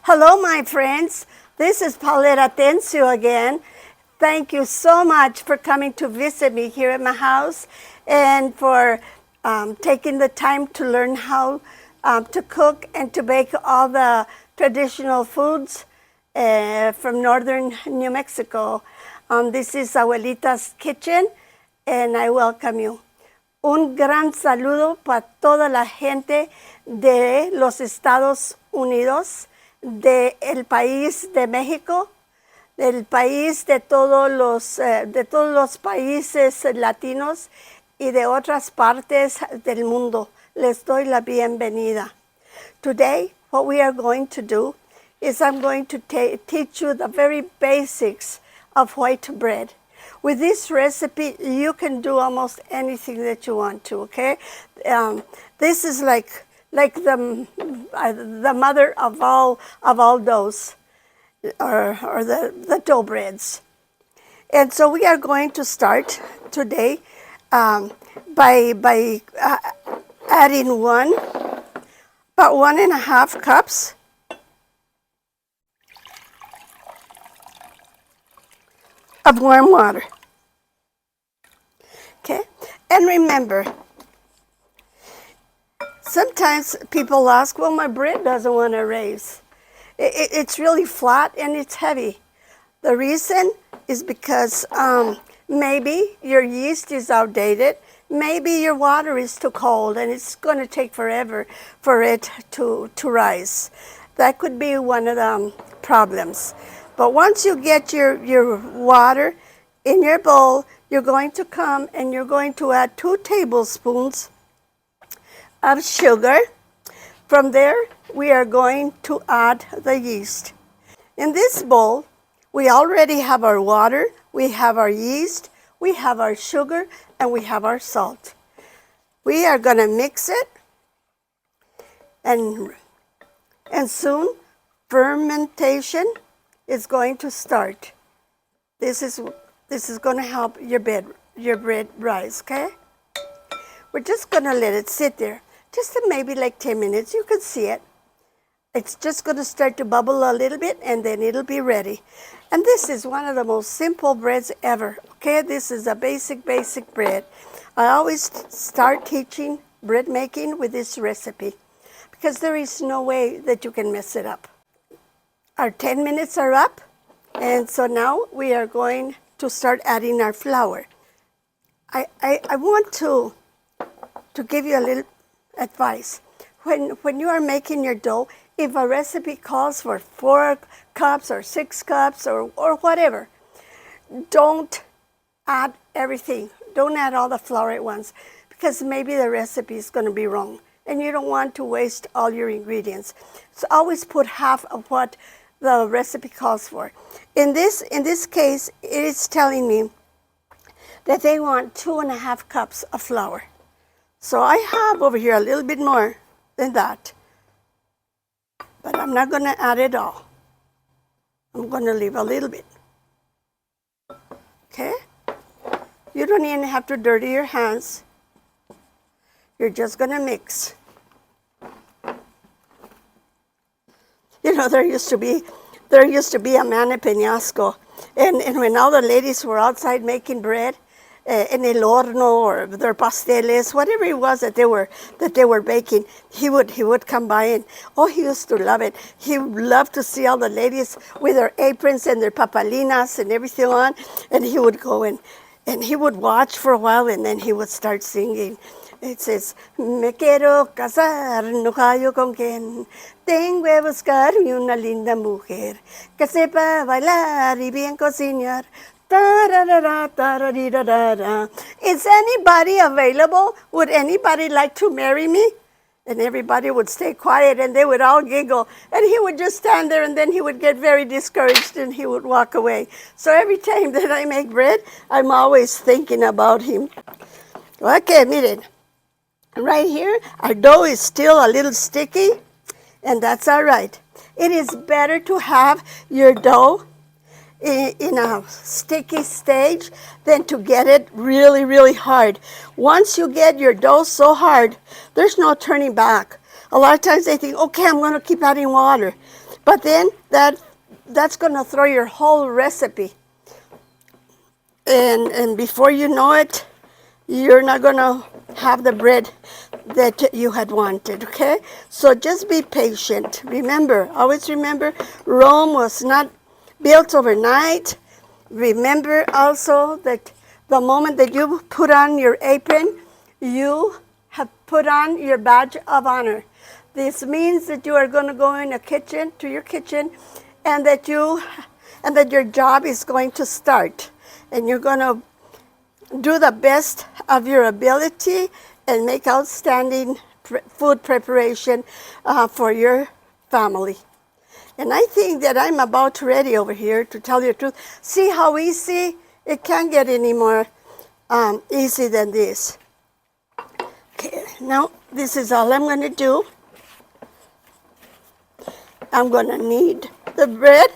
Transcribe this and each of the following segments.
Hello, my friends. This is Paulette again. Thank you so much for coming to visit me here at my house and for taking the time to learn how to cook and to bake all the traditional foods from northern New Mexico. This is Abuelita's Kitchen, and I welcome you. Un gran saludo para toda la gente de los Estados Unidos, del país de México, del país de todos los países latinos y de otras partes del mundo. Les doy la bienvenida. Today, what we are going to do is I'm going to teach you the very basics of white bread. With this recipe, you can do almost anything that you want to, okay? This is like the mother of all doughs, or the dough breads. And so we are going to start today by adding about 1.5 cups of warm water. Okay, and remember, sometimes people ask, well, my bread doesn't want to raise. It's really flat and it's heavy. The reason is because maybe your yeast is outdated. Maybe your water is too cold and it's going to take forever for it to rise. That could be one of the problems. But once you get your water in your bowl, you're going to come and you're going to add 2 tablespoons of sugar. From there, we are going to add the yeast. In this bowl, we already have our water, we have our yeast, we have our sugar, and we have our salt. We are going to mix it, and soon fermentation is going to start. This is going to help your bread rise, okay? We're just going to let it sit there. Just maybe like 10 minutes. You can see it. It's just going to start to bubble a little bit, and then it'll be ready. And this is one of the most simple breads ever, okay? This is a basic bread. I always start teaching bread making with this recipe because there is no way that you can mess it up. Our 10 minutes are up, and so now we are going to start adding our flour. I want to give you a little advice. When you are making your dough, if a recipe calls for 4 cups or 6 cups or whatever, don't add everything. Don't add all the flour at once, because maybe the recipe is going to be wrong and you don't want to waste all your ingredients. So always put half of what the recipe calls for. In this case, it is telling me that they want 2.5 cups of flour. So I have over here a little bit more than that, but I'm not going to add it all. I'm going to leave a little bit. Okay? You don't even have to dirty your hands. You're just going to mix. You know, there used to be a man in Peñasco, and when all the ladies were outside making bread, en el horno, or their pasteles, whatever it was that they were baking, he would come by, and he used to love it. He loved to see all the ladies with their aprons and their papalinas and everything on, and he would go and he would watch for a while, and then he would start singing. It says, me quiero casar, no hallo con quien, tengo que buscarme una linda mujer, que sepa bailar y bien cocinar. Is anybody available? Would anybody like to marry me? And everybody would stay quiet, and they would all giggle. And he would just stand there, and then he would get very discouraged, and he would walk away. So every time that I make bread, I'm always thinking about him. Okay, miren. Right here, our dough is still a little sticky, and that's all right. It is better to have your dough in a sticky stage than to get it really, really hard. Once you get your dough so hard, there's no turning back. A lot of times they think, okay, I'm going to keep adding water. But then that's going to throw your whole recipe. And before you know it, you're not going to have the bread that you had wanted, okay? So just be patient. Remember, always remember, Rome was not built overnight. Remember also that the moment that you put on your apron, you have put on your badge of honor. This means that you are going to go in a kitchen, to your kitchen, and that your job is going to start. And you're going to do the best of your ability and make outstanding food preparation for your family. And I think that I'm about ready over here, to tell you the truth. See how easy? It can't get any more easy than this. Okay, now this is all I'm going to do. I'm going to knead the bread.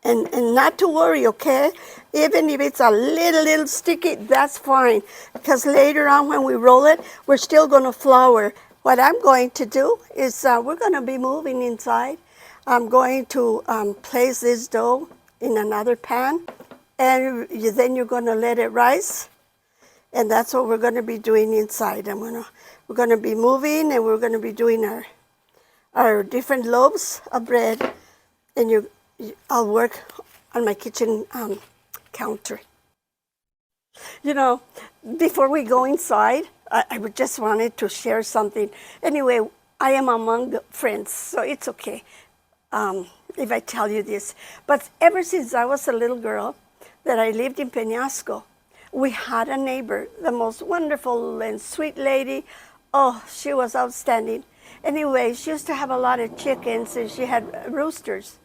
And not to worry, okay? Even if it's a little sticky, that's fine. Because later on when we roll it, we're still going to flour. What I'm going to do is we're going to be moving inside. I'm going to place this dough in another pan. And then you're going to let it rise. And that's what we're going to be doing inside. We're going to be moving, and we're going to be doing our different loaves of bread. And I'll work on my kitchen counter. You know, before we go inside, I just wanted to share something. Anyway, I am among friends, so it's okay if I tell you this. But ever since I was a little girl that I lived in Peñasco, we had a neighbor, the most wonderful and sweet lady. Oh, she was outstanding. Anyway, she used to have a lot of chickens, and she had roosters.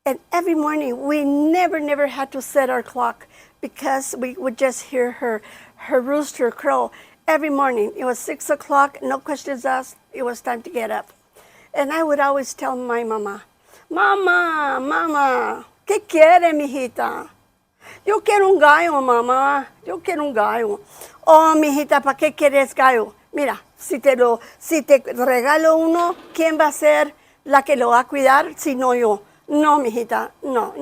And every morning, we never had to set our clock, because we would just hear her rooster crow every morning. It was 6 o'clock, no questions asked, it was time to get up. And I would always tell my mama, Mama, ¿qué quiere, mijita? Yo quiero un gallo, mamá, yo quiero un gallo. Oh, mijita, ¿para qué quieres gallo? Mira, si te regalo uno, ¿quién va a ser la que lo va a cuidar si no yo? No, mijita, no,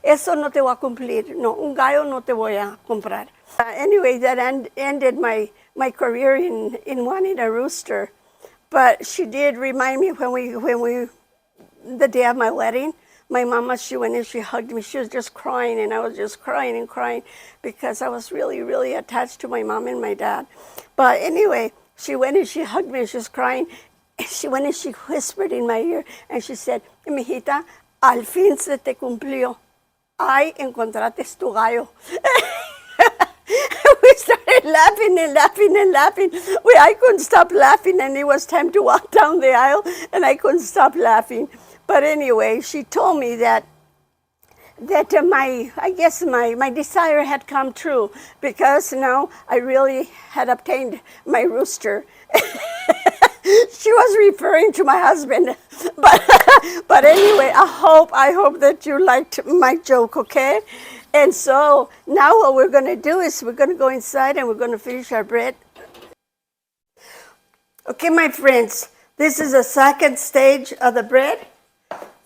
eso no te voy a cumplir. No, un gallo no te voy a comprar. Anyway, that ended my career in wanting a rooster. But she did remind me when the day of my wedding, my mama, she went and she hugged me. She was just crying, and I was just crying and crying because I was really, really attached to my mom and my dad. But anyway, she went and she hugged me, and she was crying. She went and she whispered in my ear, and she said, mijita, al fin se te cumplió. Ay, encontraste tu gallo. We started laughing and laughing and laughing. I couldn't stop laughing, and it was time to walk down the aisle, and I couldn't stop laughing. But anyway, she told me that my desire had come true, because now I really had obtained my rooster. She was referring to my husband, but anyway, I hope that you liked my joke, okay? And so now what we're going to do is we're going to go inside, and we're going to finish our bread. Okay, my friends, this is the second stage of the bread.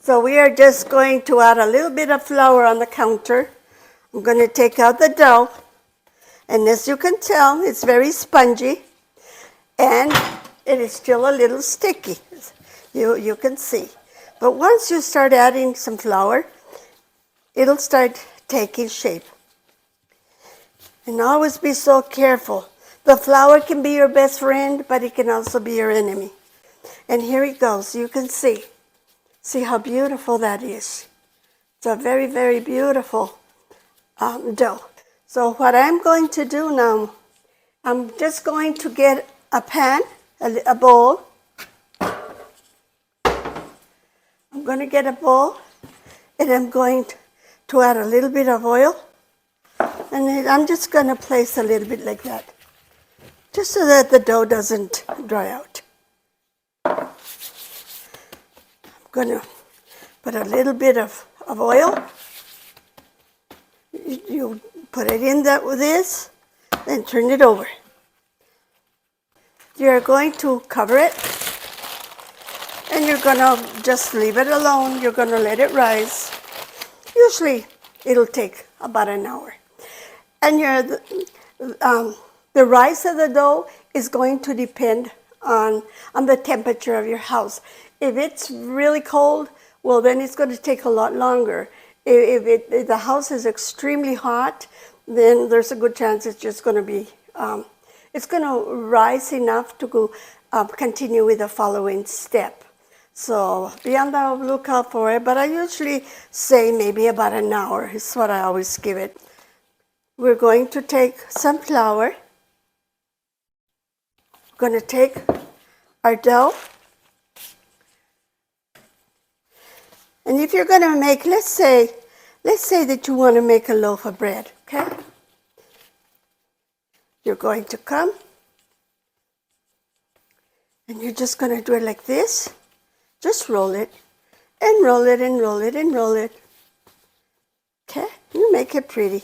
So we are just going to add a little bit of flour on the counter. I'm going to take out the dough, and as you can tell, it's very spongy, and it is still a little sticky. You can see. But once you start adding some flour, it'll start taking shape. And always be so careful. The flour can be your best friend, but it can also be your enemy. And here it goes. You can see. See how beautiful that is. It's a very, very beautiful dough. So what I'm going to do now, I'm just going to get a pan, a bowl. I'm going to get a bowl, and I'm going to add a little bit of oil. And then I'm just going to place a little bit like that, just so that the dough doesn't dry out. I'm going to Put a little bit of oil. You put it in that with this, then turn it over. You're going to cover it, and you're gonna just leave it alone. You're gonna let it rise. Usually, it'll take about an hour. And the rise of the dough is going to depend on the temperature of your house. If it's really cold, well, then it's going to take a lot longer. If the house is extremely hot, then there's a good chance it's just going to be, it's going to rise enough to go continue with the following step. So be on the lookout for it, but I usually say maybe about an hour is what I always give it. We're going to take some flour. We're going to take our dough. And if you're going to make, let's say that you want to make a loaf of bread, okay? You're going to come, and you're just going to do it like this. Just roll it, and roll it, and roll it, and roll it. Okay? You make it pretty.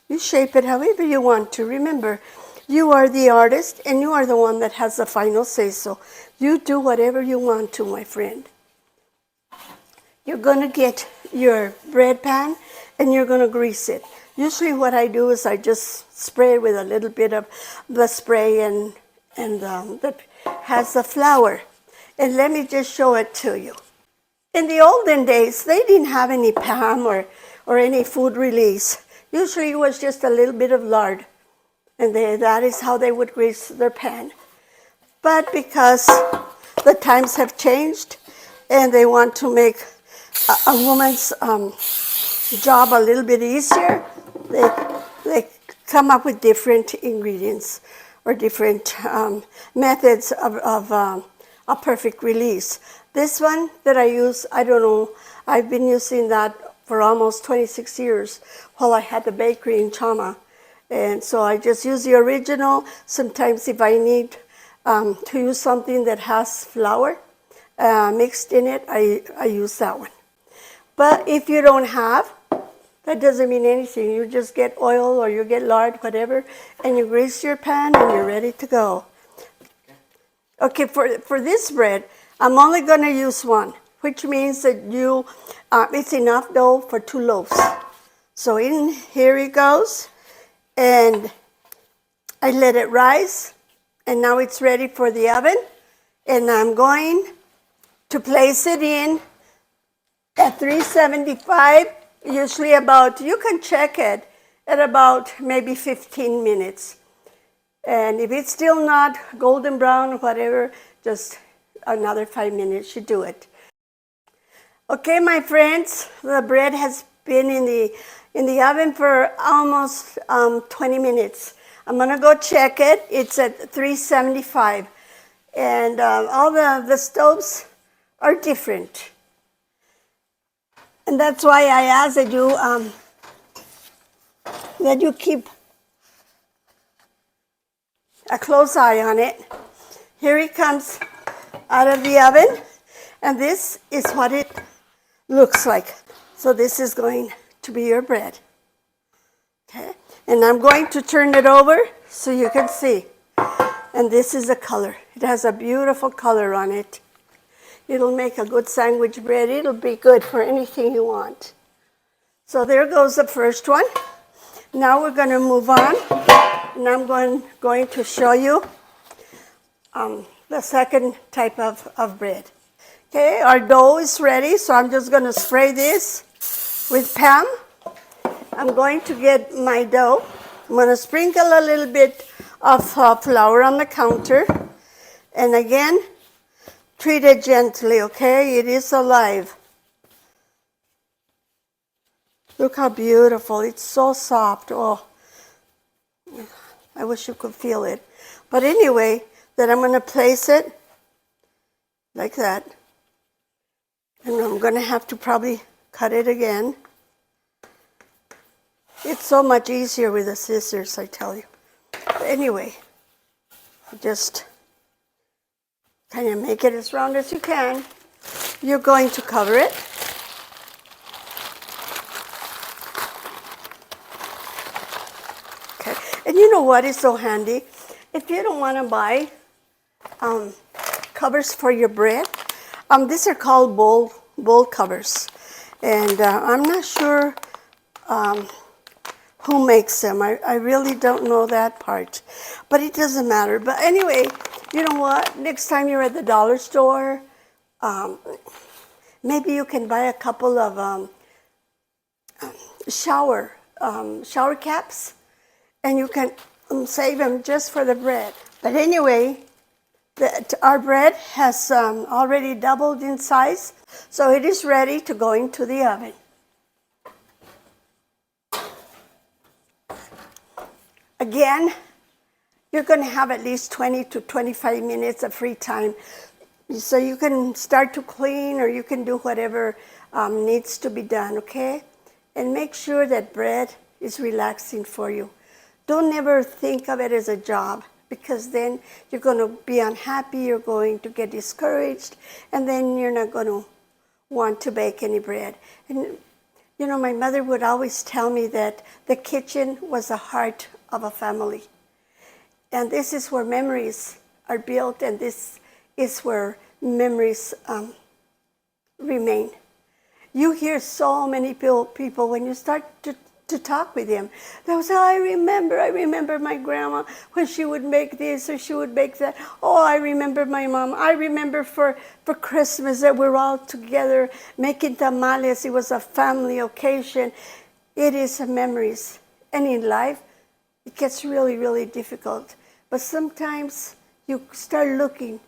You shape it however you want to. Remember, you are the artist, and you are the one that has the final say-so. You do whatever you want to, my friend. You're going to get your bread pan, and you're going to grease it. Usually what I do is I just spray it with a little bit of the spray that has the flour. And let me just show it to you. In the olden days, they didn't have any PAM or any food release. Usually it was just a little bit of lard. And that is how they would grease their pan. But because the times have changed and they want to make a woman's job a little bit easier, they come up with different ingredients or different methods of a perfect release. This one that I use, I don't know, I've been using that for almost 26 years while I had the bakery in Chama. And so I just use the original. Sometimes if I need to use something that has flour mixed in it, I use that one. But if you don't have, that doesn't mean anything. You just get oil or you get lard, whatever, and you grease your pan and you're ready to go. Okay, for this bread, I'm only going to use one, which means that it's enough dough for 2 loaves. So here it goes, and I let it rise, and now it's ready for the oven, and I'm going to place it in at 375, usually you can check it at about maybe 15 minutes. And if it's still not golden brown or whatever, just another 5 minutes should do it. Okay, my friends, the bread has been in the oven for almost 20 minutes. I'm gonna go check it. It's at 375. And all the stoves are different. And that's why I ask that you keep a close eye on it. Here it comes out of the oven, and this is what it looks like. So this is going to be your bread. Okay, and I'm going to turn it over so you can see. And this is the color. It has a beautiful color on it. It'll make a good sandwich bread. It'll be good for anything you want. So there goes the first one. Now we're going to move on, and I'm going to show you the second type of bread. Okay, our dough is ready, so I'm just going to spray this with Pam. I'm going to get my dough. I'm going to sprinkle a little bit of flour on the counter. And again, treat it gently, okay? It is alive. Look how beautiful. It's so soft. Oh, I wish you could feel it. But anyway, then I'm going to place it like that. And I'm going to have to probably cut it again. It's so much easier with the scissors, I tell you. But anyway, just kind of make it as round as you can. You're going to cover it. And you know what is so handy? If you don't want to buy covers for your bread, these are called bowl covers. And I'm not sure who makes them. I really don't know that part. But it doesn't matter. But anyway, you know what? Next time you're at the dollar store, maybe you can buy a couple of shower caps, and you can save them just for the bread. But anyway, our bread has already doubled in size, so it is ready to go into the oven. Again, you're going to have at least 20 to 25 minutes of free time, so you can start to clean, or you can do whatever needs to be done, okay? And make sure that bread is relaxing for you. Don't ever think of it as a job, because then you're going to be unhappy, you're going to get discouraged, and then you're not going to want to bake any bread. And you know, my mother would always tell me that the kitchen was the heart of a family. And this is where memories are built, and this is where memories remain. You hear so many people when you start to talk with them. They'll say, I remember my grandma when she would make this or she would make that. Oh, I remember my mom. I remember for Christmas that we're all together making tamales. It was a family occasion. It is memories. And in life, it gets really, really difficult. But sometimes you start looking,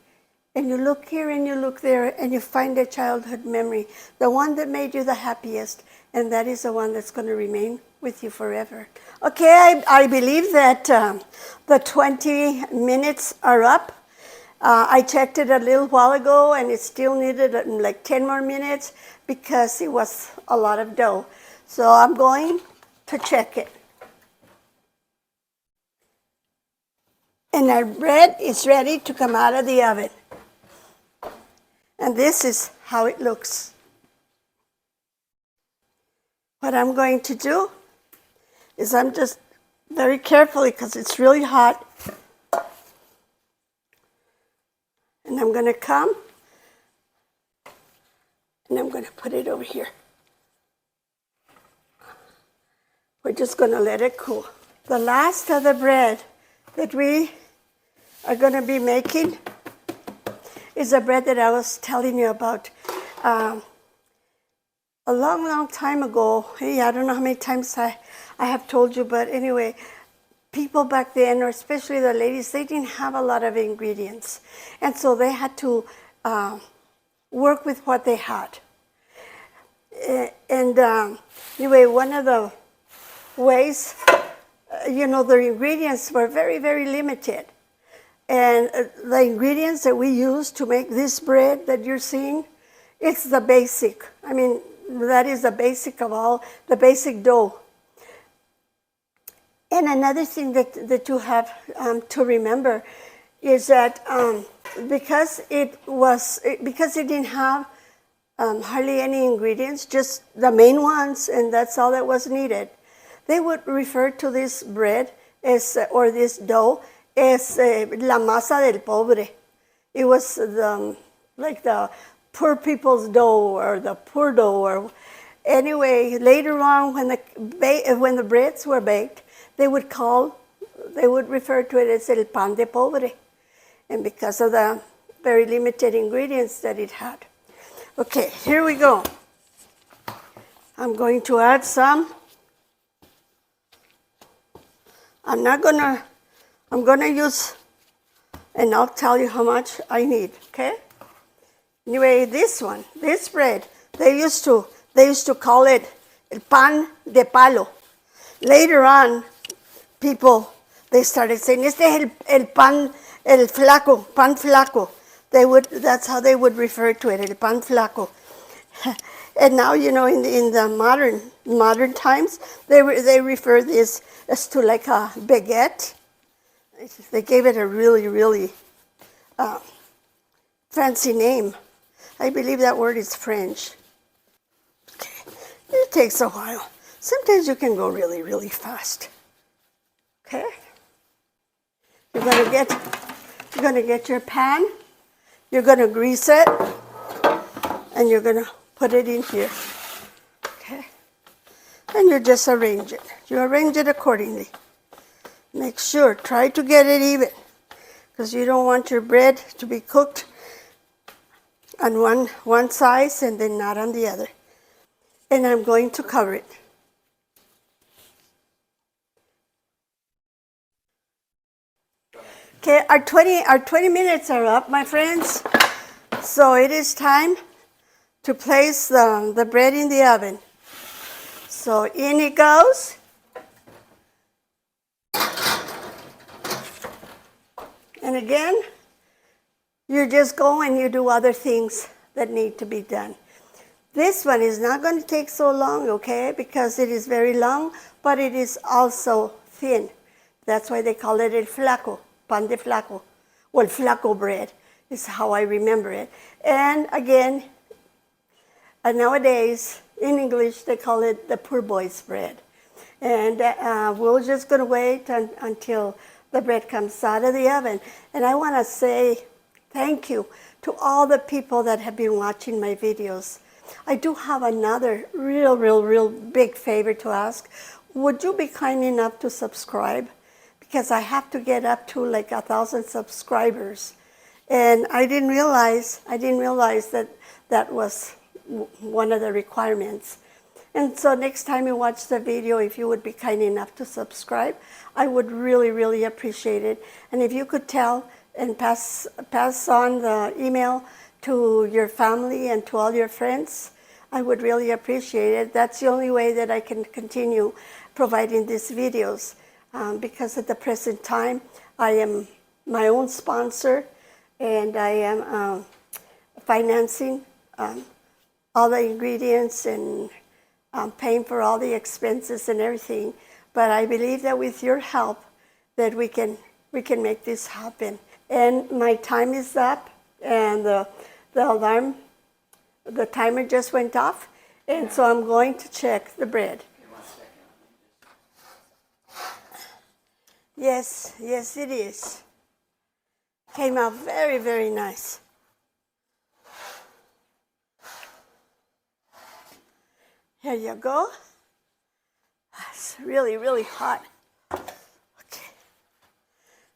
and you look here and you look there, and you find a childhood memory, the one that made you the happiest, and that is the one that's going to remain with you forever. Okay, I believe that the 20 minutes are up. I checked it a little while ago, and it still needed like 10 more minutes because it was a lot of dough. So I'm going to check it. And our bread is ready to come out of the oven. And this is how it looks. What I'm going to do is I'm just very carefully, because it's really hot, and I'm going to come and I'm going to put it over here. We're just going to let it cool. The last of the bread that we are going to be making is the bread that I was telling you about. A long time ago, I don't know how many times I have told you, but anyway, people back then, or especially the ladies, they didn't have a lot of ingredients. And so they had to work with what they had. And anyway, one of the ways, the ingredients were very, very limited. And the ingredients that we use to make this bread that you're seeing, it's the basic. I mean, that is the basic of all, the basic dough. And another thing that you have to remember is that because it didn't have hardly any ingredients, just the main ones, and that's all that was needed, they would refer to this bread or this dough as la masa del pobre. It was like the poor people's dough, or the poor dough. Or anyway, later on, when the breads were baked, they would refer to it as el pan de pobre, and because of the very limited ingredients that it had. Okay, here we go. I'm going to add some. I'm gonna use, and I'll tell you how much I need, okay? Anyway, this bread, they used to call it el pan de palo. Later on, they started saying, este es el pan, el flaco, pan flaco. That's how they would refer to it, el pan flaco. And now, in the modern times, they refer this as to like a baguette. They gave it a really, really fancy name. I believe that word is French. Okay. It takes a while. Sometimes you can go really, really fast. Okay? you're gonna get your pan, you're gonna grease it, and you're gonna put it in here. Okay. And you just arrange it. You arrange it accordingly. Make sure, try to get it even, because you don't want your bread to be cooked on one side and then not on the other. And I'm going to cover it. Okay, our 20 minutes are up, my friends. So it is time to place the bread in the oven. So in it goes. And again, you just go and you do other things that need to be done. This one is not going to take so long, okay, because it is very long, but it is also thin. That's why they call it el flaco, pan de flaco. Well, flaco bread is how I remember it. And again, nowadays, in English, they call it the poor boy's bread. And we're just going to wait until the bread comes out of the oven. And I want to say thank you to all the people that have been watching my videos. I do have another real big favor to ask. Would you be kind enough to subscribe? Because I have to get up to like 1,000 subscribers. And I didn't realize that that was one of the requirements. And so next time you watch the video, if you would be kind enough to subscribe, I would really appreciate it. And if you could tell and pass on the email to your family and to all your friends, I would really appreciate it. That's the only way that I can continue providing these videos, because at the present time, I am my own sponsor, and I am financing all the ingredients and paying for all the expenses and everything. But I believe that with your help, that we can make this happen. And my time is up, and the alarm, the timer just went off, and so I'm going to check the bread. Yes, it is. Came out very nice. Here you go. It's really hot. Okay.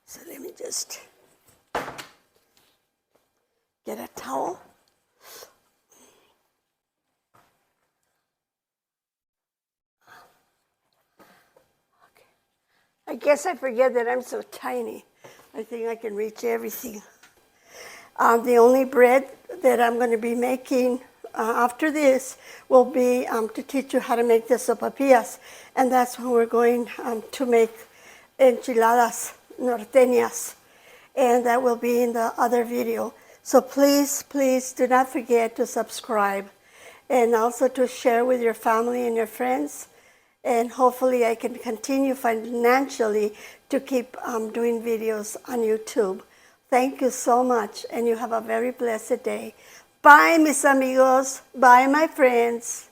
So let me just get a towel. Okay. I guess I forget that I'm so tiny. I think I can reach everything. The only bread that I'm going to be making after this will be to teach you how to make the sopapillas. And that's when we're going to make enchiladas norteñas. And that will be in the other video. So please do not forget to subscribe, and also to share with your family and your friends. And hopefully I can continue financially to keep doing videos on YouTube. Thank you so much, and you have a very blessed day. Bye, mis amigos. Bye, my friends.